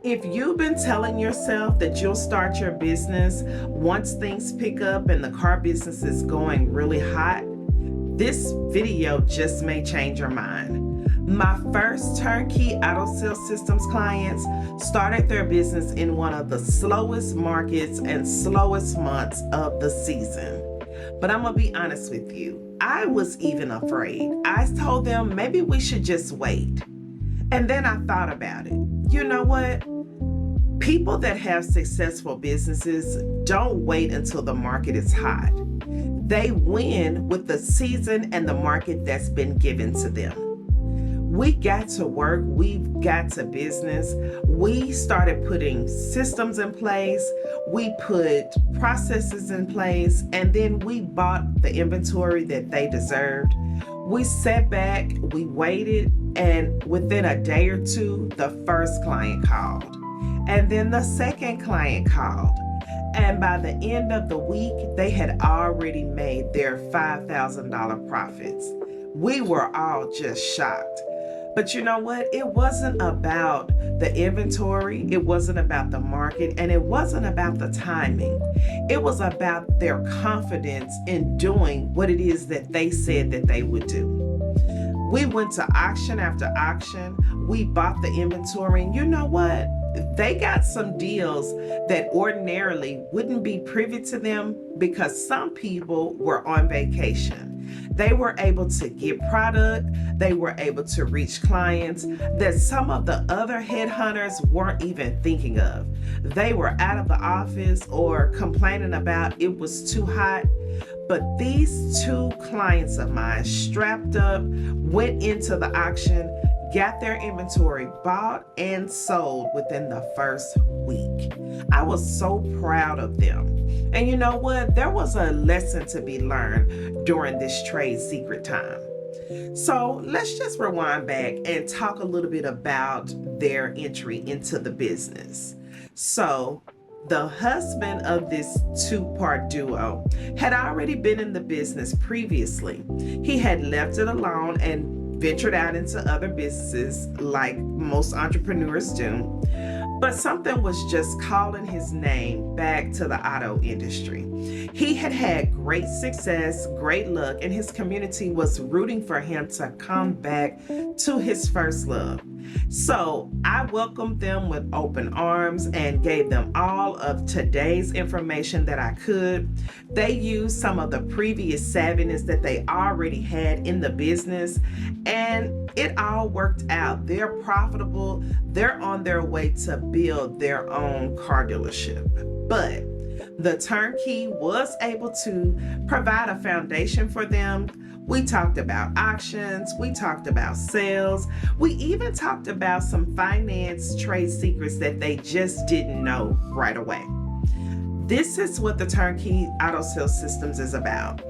If you've been telling yourself that you'll start your business once things pick up and the car business is going really hot, this video just may change your mind. My first Turnkey Auto Sales Systems clients started their business in one of the slowest markets and slowest months of the season. But I'm gonna be honest with you, I was even afraid. I told them maybe we should just wait. And then I thought about it. You know what? People that have successful businesses don't wait until the market is hot. They win with the season and the market that's been given to them. We got to work, we've got to business. We started putting systems in place, we put processes in place, and then we bought the inventory that they deserved. We sat back, we waited, and within a day or two, the first client called. And then the second client called. And by the end of the week, they had already made their $5,000 profits. We were all just shocked. But you know what? It wasn't about the inventory, it wasn't about the market, and it wasn't about the timing. It was about their confidence in doing what it is that they said that they would do. We went to auction after auction. We bought the inventory, and you know what? They got some deals that ordinarily wouldn't be privy to them because some people were on vacation. They were able to get product, they were able to reach clients that some of the other headhunters weren't even thinking of. They were out of the office or complaining about it was too hot. But these two clients of mine strapped up, went into the auction, got their inventory bought and sold within the first week. I was so proud of them. And you know what? There was a lesson to be learned during this trade secret time. So let's just rewind back and talk a little bit about their entry into the business. So the husband of this two-part duo had already been in the business previously. He had left it alone and ventured out into other businesses like most entrepreneurs do. But something was just calling his name back to the auto industry. He had had great success, great luck, and his community was rooting for him to come back to his first love. So I welcomed them with open arms and gave them all of today's information that I could. They used some of the previous savviness that they already had in the business, and it all worked out. They're profitable. They're on their way to build their own car dealership. But the turnkey was able to provide a foundation for them. We talked about auctions, we talked about sales, we even talked about some finance trade secrets that they just didn't know right away. This is what the Turnkey Auto Sales Systems is about.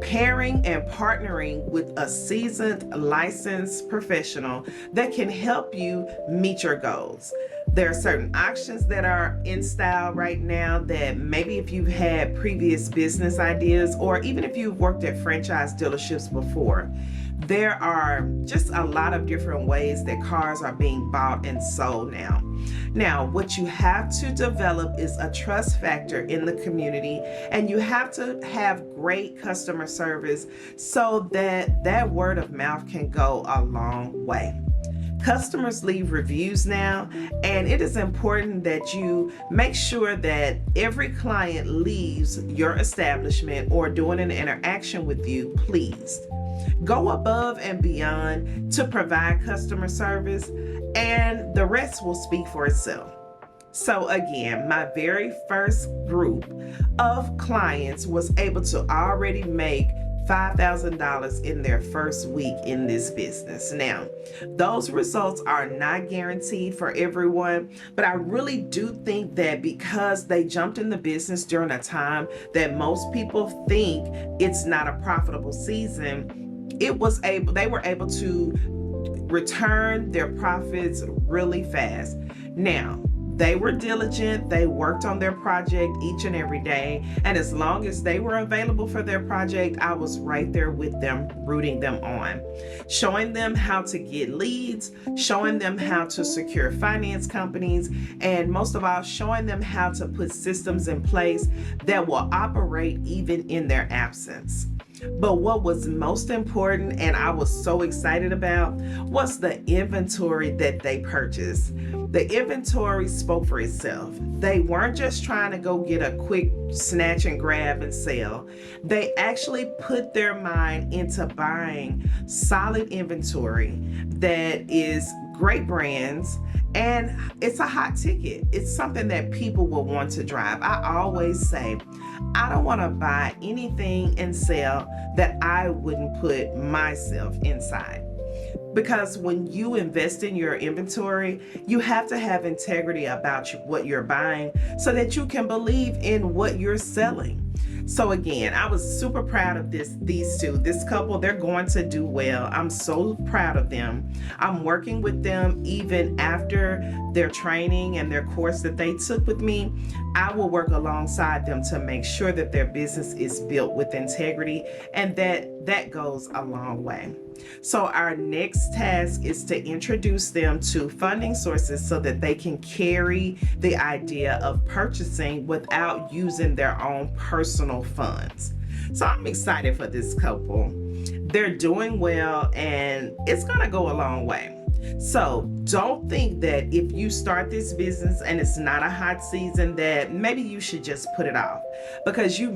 Pairing and partnering with a seasoned, licensed professional that can help you meet your goals. There are certain auctions that are in style right now that maybe if you've had previous business ideas or even if you've worked at franchise dealerships before, there are just a lot of different ways that cars are being bought and sold now. Now, what you have to develop is a trust factor in the community, and you have to have great customer service so that that word of mouth can go a long way. Customers leave reviews now, and it is important that you make sure that every client leaves your establishment or doing an interaction with you pleased. Go above and beyond to provide customer service, and the rest will speak for itself. So again, my very first group of clients was able to already make $5,000 in their first week in this business. Now, those results are not guaranteed for everyone, but I really do think that because they jumped in the business during a time that most people think it's not a profitable season, they were able to return their profits really fast. Now, They were diligent. They worked on their project each and every day. And as long as they were available for their project, I was right there with them, rooting them on, showing them how to get leads, showing them how to secure finance companies, and most of all, showing them how to put systems in place that will operate even in their absence. But what was most important, and I was so excited about, was the inventory that they purchased. The inventory spoke for itself. They weren't just trying to go get a quick snatch and grab and sell. They actually put their mind into buying solid inventory that is great brands, and it's a hot ticket. It's something that people will want to drive. I always say, I don't want to buy anything and sell that I wouldn't put myself inside. Because when you invest in your inventory, you have to have integrity about what you're buying so that you can believe in what you're selling. So again, I was super proud of these two. This couple, they're going to do well. I'm so proud of them. I'm working with them even after their training and their course that they took with me. I will work alongside them to make sure that their business is built with integrity, and that goes a long way. So our next task is to introduce them to funding sources so that they can carry the idea of purchasing without using their own personal funds. So I'm excited for this couple. They're doing well, and it's going to go a long way. So don't think that if you start this business and it's not a hot season that maybe you should just put it off, because you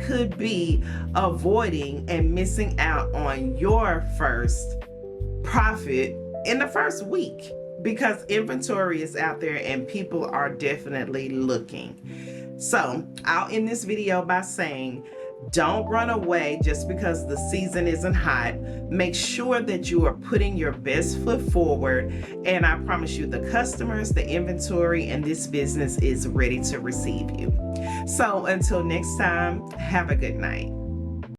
could be avoiding and missing out on your first profit in the first week, because inventory is out there and people are definitely looking. So I'll end this video by saying, don't run away just because the season isn't hot. Make sure that you are putting your best foot forward, and I promise you the customers, the inventory, and this business is ready to receive you. So until next time, have a good night.